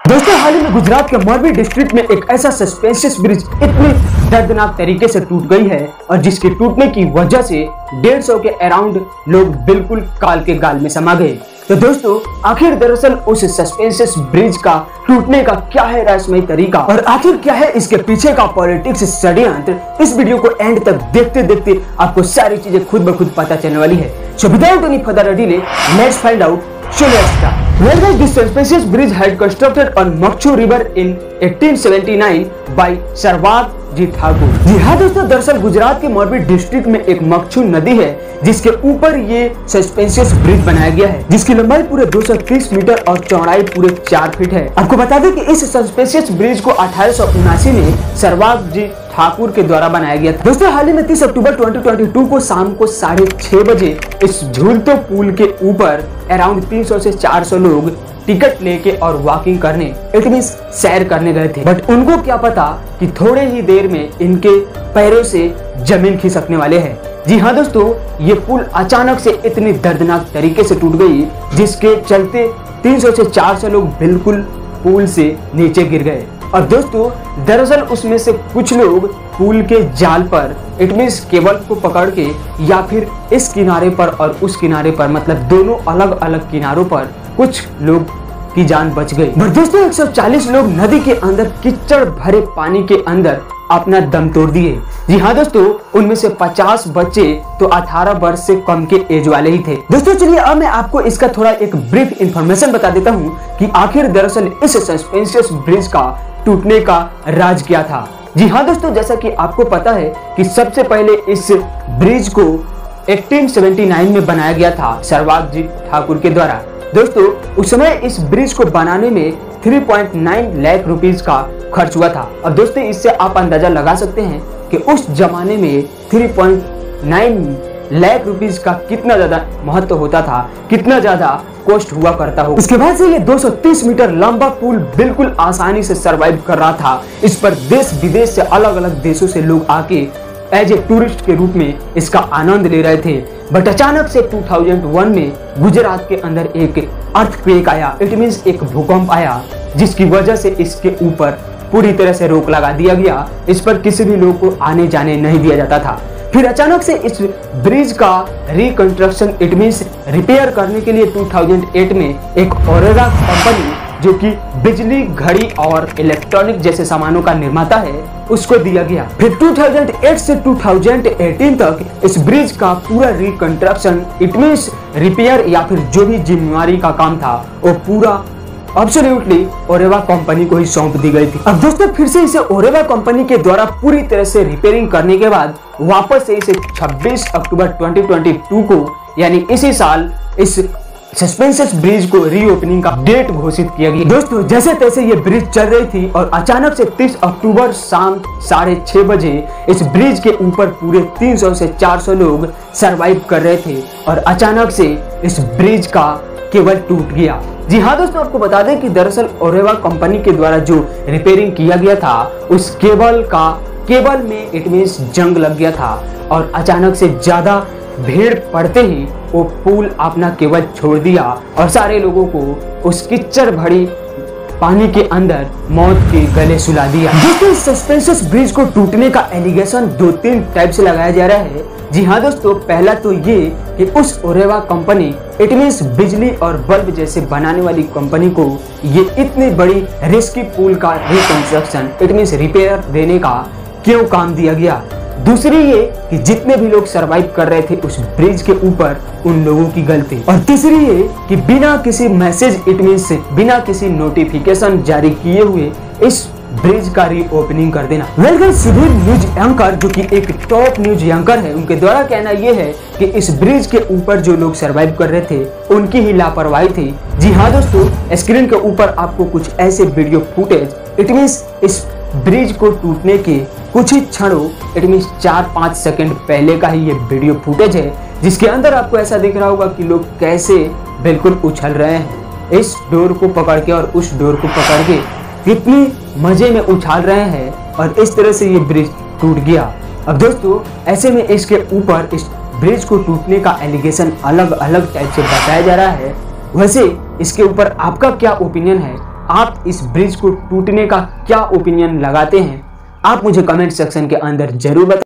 दोस्तों, हाल ही में गुजरात के मोरबी डिस्ट्रिक्ट में एक ऐसा सस्पेंशियस ब्रिज इतनी दर्दनाक तरीके से टूट गई है और जिसके टूटने की वजह से 150 के अराउंड लोग बिल्कुल काल के गाल में समा गए। तो दोस्तों, आखिर दरअसल उस सस्पेंशियस ब्रिज का टूटने का क्या है रहस्यमय तरीका और आखिर क्या है इसके पीछे का पॉलिटिक्स षड्यंत्र, इस वीडियो को एंड तक देखते देखते आपको सारी चीजें खुद ब खुद पता चलने वाली है। So without any further delay, let's find out. So let's start. Well guys, this suspicious bridge had constructed on Makchu River in 1879 by सरवाग ji Thakur. जी हाँ दोस्तों, दरअसल गुजरात के मोरबी डिस्ट्रिक्ट में एक मक्छू नदी है जिसके ऊपर ये सस्पेंशियस ब्रिज बनाया गया है जिसकी लंबाई पूरे 230 मीटर और चौड़ाई पूरे 4 फीट है। आपको बता दें कि इस सस्पेंशियस ब्रिज को 1879 में सरवाग जी ठाकुर के द्वारा बनाया गया था। दोस्तों, हाल ही में 30 अक्टूबर 2022 को शाम को 6:30 बजे इस झूलते पुल के ऊपर अराउंड 300 से 400 लोग टिकट लेके और वॉकिंग करने इट मींस सैर करने गए थे। बट उनको क्या पता कि थोड़े ही देर में इनके पैरों से जमीन खिसकने वाले हैं। जी हाँ दोस्तों, ये पुल अचानक से इतनी दर्दनाक तरीके से टूट गई जिसके चलते 300 से 400 लोग बिल्कुल पुल से नीचे गिर गए। और दोस्तों, दरअसल उसमें से कुछ लोग पुल के जाल पर इट मींस केबल को पकड़ के या फिर इस किनारे पर और उस किनारे पर मतलब दोनों अलग अलग किनारों पर कुछ लोग की जान बच गई। पर दोस्तों, 140 लोग नदी के अंदर कीचड़ भरे पानी के अंदर अपना दम तोड़ दिए। जी हाँ दोस्तों, उनमें से 50 बच्चे तो 18 वर्ष से कम के एज वाले ही थे। दोस्तों चलिए अब मैं आपको इसका थोड़ा एक ब्रीफ इंफॉर्मेशन बता देता हूँ कि आखिर दरअसल इस सस्पेंशियस ब्रिज का टूटने का राज क्या था। जी हाँ दोस्तों, जैसा कि आपको पता है कि सबसे पहले इस ब्रिज को 1879 में बनाया गया था सरवाग जी ठाकुर के द्वारा। दोस्तों, उस समय इस ब्रिज को बनाने में 3.9 लाख रुपीस का खर्च हुआ था। और दोस्तों, इससे आप अंदाजा लगा सकते हैं कि उस जमाने में 3.9 लाख रुपीस का कितना ज्यादा महत्व होता था, कितना ज्यादा कॉस्ट हुआ करता हो। उसके बाद से ये 230 मीटर लंबा पुल बिल्कुल आसानी से सरवाइव कर रहा था। इस पर देश विदेश से अलग अलग देशों से लोग आके एज ए टूरिस्ट के रूप में इसका आनंद ले रहे थे। बट अचानक से 2001 में गुजरात के अंदर एक अर्थक्वेक आया, इट मींस एक भूकंप आया जिसकी वजह से इसके ऊपर पूरी तरह से रोक लगा दिया गया। इस पर किसी भी लोग को आने जाने नहीं दिया जाता था। फिर अचानक से इस ब्रिज का रिकंस्ट्रक्शन इट मींस रिपेयर करने के लिए 2008 में एक ओरेरा कंपनी जो कि बिजली, घड़ी और इलेक्ट्रॉनिक जैसे सामानों का निर्माता है उसको दिया गया। फिर 2008 से 2018 तक इस ब्रिज का पूरा रिकंस्ट्रक्शन इट मींस रिपेयर या फिर जो भी जिम्मेवारी का काम था वो पूरा एब्सोल्युटली ओरेवा कंपनी को ही सौंप दी गई थी। अब दोस्तों, फिर से इसे ओरेवा कंपनी के द्वारा पूरी तरह से रिपेयरिंग करने के बाद वापस से इसे 26 अक्टूबर 2022 को यानी इसी साल इस सस्पेंशियस ब्रिज को रीओपनिंग का डेट घोषित किया गया। दोस्तों, जैसे तैसे ये ब्रिज चल रही थी और अचानक से 30 अक्टूबर शाम 6:30 बजे इस ब्रिज के ऊपर पूरे 300 से 400 लोग सरवाइव कर रहे थे और अचानक से इस ब्रिज का केबल टूट गया। जी हाँ दोस्तों, आपको बता दें कि दरअसल ओरेवा कंपनी के द्वारा जो रिपेयरिंग किया गया था उस केबल में इट मींस जंग लग गया था और अचानक से ज्यादा भीड़ पड़ते ही वो पुल अपना केबल छोड़ दिया और सारे लोगों को उस कीचड़ भरी पानी के अंदर मौत के गले सुला दिया। दोस्तों, इस सस्पेंशियस ब्रिज को टूटने का एलिगेशन 2-3 टाइप से लगाया जा रहा है। जी हाँ दोस्तों, पहला तो ये कि उस ओरेवा कंपनी इट मींस बिजली और बल्ब जैसे बनाने वाली कंपनी को ये इतनी बड़ी रिस्की पुल का रिकंस्ट्रक्शन इट मींस रिपेयर देने का क्यों काम दिया गया। दूसरी ये कि जितने भी लोग सरवाइव कर रहे थे उस ब्रिज के ऊपर उन लोगों की गलती। और तीसरी ये कि बिना किसी मैसेज इट मींस बिना किसी नोटिफिकेशन जारी किए हुए इस ब्रिज का रीओपनिंग कर देना। Well guys, Sudhir news anchor जो कि एक टॉप न्यूज एंकर है, उनके द्वारा कहना यह है कि इस ब्रिज के ऊपर जो लोग सरवाइव कर रहे थे उनकी ही लापरवाही थी। जी हाँ दोस्तों, स्क्रीन के ऊपर आपको कुछ ऐसे वीडियो फुटेज इट मींस इस ब्रिज को टूटने के कुछ ही क्षणों इट मींस 4-5 सेकंड पहले का ही ये वीडियो फुटेज है जिसके अंदर आपको ऐसा दिख रहा होगा कि लोग कैसे बिल्कुल उछल रहे हैं इस डोर को पकड़ के और उस डोर को पकड़ के कितनी मजे में उछाल रहे हैं और इस तरह से ये ब्रिज टूट गया। अब दोस्तों, ऐसे में इसके ऊपर इस ब्रिज को टूटने का एलिगेशन अलग अलग टाइप से बताया जा रहा है। वैसे इसके ऊपर आपका क्या ओपिनियन है आप इस ब्रिज को टूटने का क्या ओपिनियन लगाते हैं, आप मुझे कमेंट सेक्शन के अंदर जरूर बताएं।